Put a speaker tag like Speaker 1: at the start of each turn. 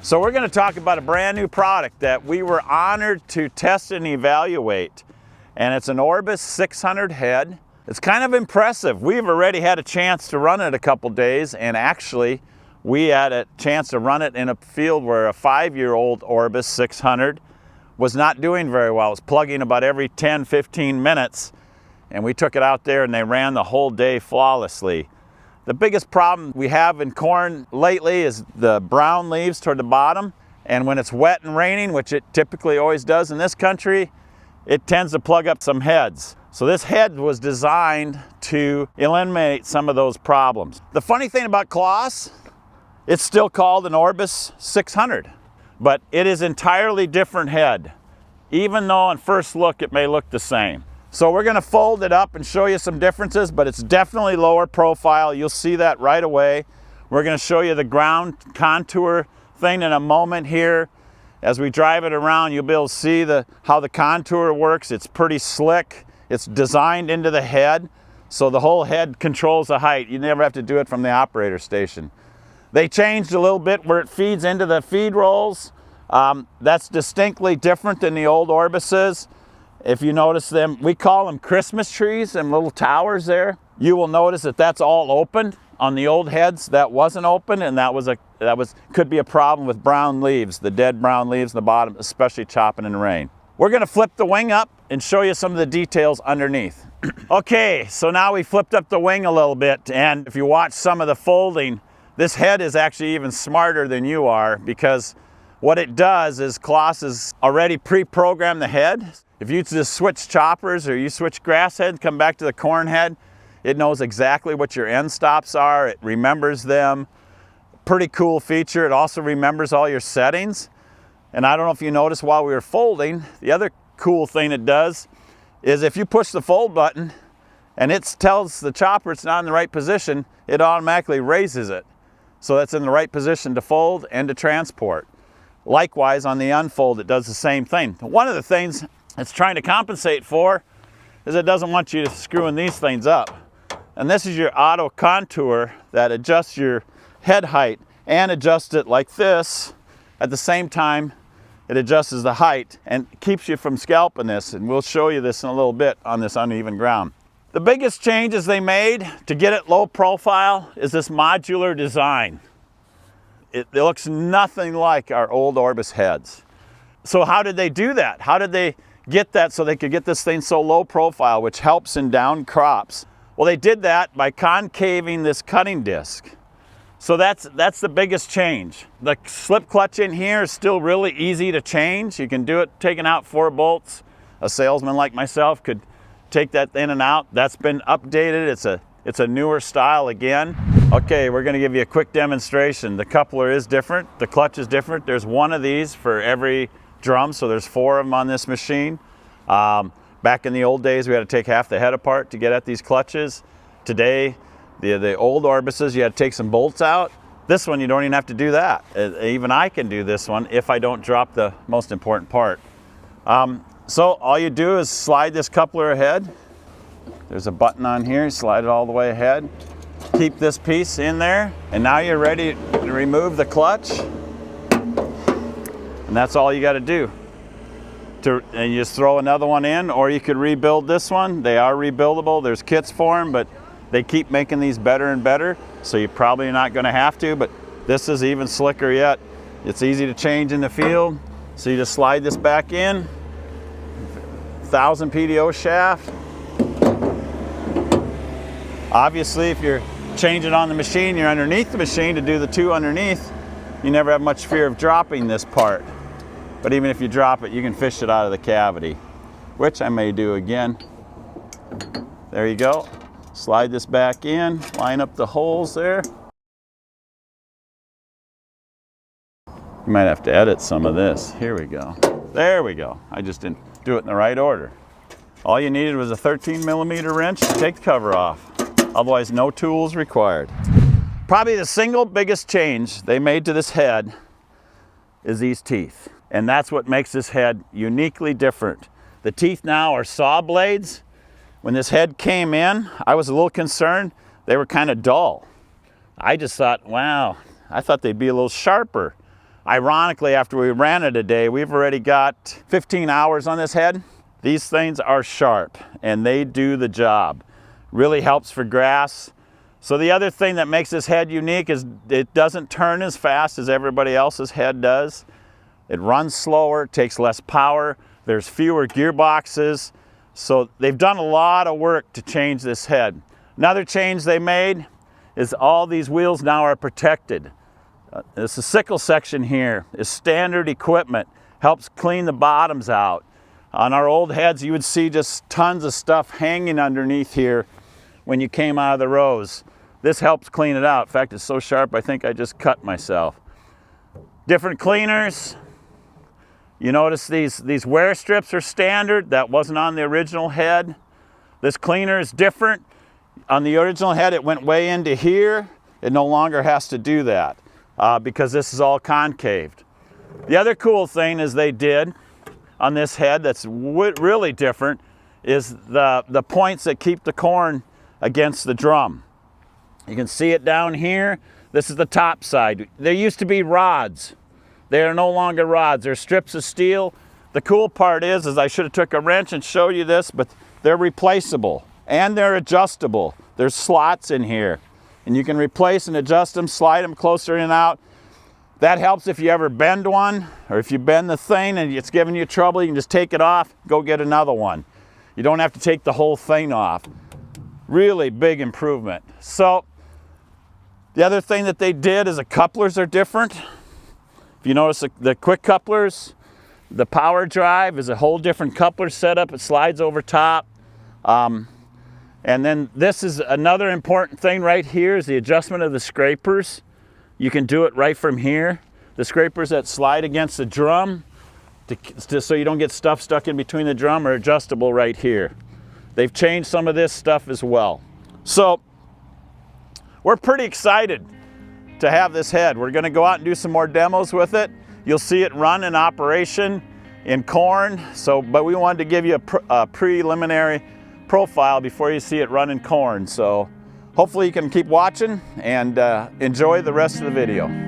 Speaker 1: So we're going to talk about a brand new product that we were honored to test and evaluate. And it's an Orbis 600 head. It's kind of impressive. We've already had a chance to run it a couple days, and actually we had a chance to run it in a field where a 5-year-old Orbis 600 was not doing very well. It was plugging about every 10-15 minutes, and we took it out there and they ran the whole day flawlessly. The biggest problem we have in corn lately is the brown leaves toward the bottom, and when it's wet and raining, which it typically always does in this country, it tends to plug up some heads. So this head was designed to eliminate some of those problems. The funny thing about CLAAS, it's still called an Orbis 600, but it is entirely different head, even though on first look it may look the same. So we're going to fold it up and show you some differences, but it's definitely lower profile. You'll see that right away. We're going to show you the ground contour thing in a moment here. As we drive it around, you'll be able to see how the contour works. It's pretty slick. It's designed into the head, so the whole head controls the height. You never have to do it from the operator station. They changed a little bit where it feeds into the feed rolls. That's distinctly different than the old Orbises. If you notice them, we call them Christmas trees, and little towers there. You will notice that that's all open. On the old heads, that wasn't open, and could be a problem with brown leaves, the dead brown leaves in the bottom, especially chopping in the rain. We're going to flip the wing up and show you some of the details underneath. Okay, so now we flipped up the wing a little bit, and if you watch some of the folding, this head is actually even smarter than you are, because what it does is CLAAS has already pre-programmed the head. If you just switch choppers or you switch grass head, come back to the corn head, it knows exactly what your end stops are. It remembers them. Pretty cool feature. It also remembers all your settings. And I don't know if you noticed while we were folding, the other cool thing it does is if you push the fold button and it tells the chopper it's not in the right position, it automatically raises it. So that's in the right position to fold and to transport. Likewise, on the unfold, it does the same thing. One of the things it's trying to compensate for is it doesn't want you screwing these things up. And this is your auto contour that adjusts your head height and adjusts it like this. At the same time, it adjusts the height and keeps you from scalping this. And we'll show you this in a little bit on this uneven ground. The biggest changes they made to get it low profile is this modular design. It looks nothing like our old Orbis heads. So how did they do that? How did they get that so they could get this thing so low profile, which helps in down crops? Well, they did that by concaving this cutting disc. So that's the biggest change. The slip clutch in here is still really easy to change. You can do it taking out 4 bolts. A salesman like myself could take that in and out. That's been updated. It's a newer style again. Okay, we're going to give you a quick demonstration. The coupler is different. The clutch is different. There's one of these for every drum, so there's 4 of them on this machine. Back in the old days, we had to take half the head apart to get at these clutches. Today, the old Orbises, you had to take some bolts out. This one, you don't even have to do that. Even I can do this one if I don't drop the most important part. So all you do is slide this coupler ahead. There's a button on here, slide it all the way ahead. Keep this piece in there, and now you're ready to remove the clutch. And that's all you got to do. And you just throw another one in, or you could rebuild this one. They are rebuildable. There's kits for them, but they keep making these better and better, so you're probably not going to have to, but this is even slicker yet. It's easy to change in the field. So you just slide this back in, 1000 PDO shaft. Obviously, if you're changing on the machine, you're underneath the machine to do the 2 underneath, you never have much fear of dropping this part. But even if you drop it, you can fish it out of the cavity, which I may do again. There you go. Slide this back in, line up the holes there. You might have to edit some of this. Here we go. There we go. I just didn't do it in the right order. All you needed was a 13mm wrench to take the cover off. Otherwise, no tools required. Probably the single biggest change they made to this head is these teeth. And that's what makes this head uniquely different. The teeth now are saw blades. When this head came in, I was a little concerned. They were kind of dull. I just thought, wow, I thought they'd be a little sharper. Ironically, after we ran it a day, we've already got 15 hours on this head. These things are sharp and they do the job. Really helps for grass. So the other thing that makes this head unique is it doesn't turn as fast as everybody else's head does. It runs slower, takes less power, there's fewer gearboxes. So they've done a lot of work to change this head. Another change they made is all these wheels now are protected. This sickle section here is standard equipment, helps clean the bottoms out. On our old heads, you would see just tons of stuff hanging underneath here when you came out of the rows. This helps clean it out. In fact, it's so sharp, I think I just cut myself. Different cleaners. You notice these wear strips are standard. That wasn't on the original head. This cleaner is different. On the original head, it went way into here. It no longer has to do that because this is all concaved. The other cool thing is they did on this head that's really different is the points that keep the corn against the drum. You can see it down here. This is the top side. There used to be rods. They are no longer rods. They're strips of steel. The cool part is I should have took a wrench and showed you this, but they're replaceable and they're adjustable. There's slots in here and you can replace and adjust them, slide them closer in and out. That helps if you ever bend one or if you bend the thing and it's giving you trouble, you can just take it off, go get another one. You don't have to take the whole thing off. Really big improvement. So the other thing that they did is the couplers are different. If you notice the quick couplers, the power drive is a whole different coupler setup. It slides over top. And then this is another important thing right here is the adjustment of the scrapers. You can do it right from here. The scrapers that slide against the drum so you don't get stuff stuck in between the drum are adjustable right here. They've changed some of this stuff as well. So we're pretty excited to have this head. We're gonna go out and do some more demos with it. You'll see it run in operation in corn. But we wanted to give you a preliminary profile before you see it run in corn. So hopefully you can keep watching and enjoy the rest of the video.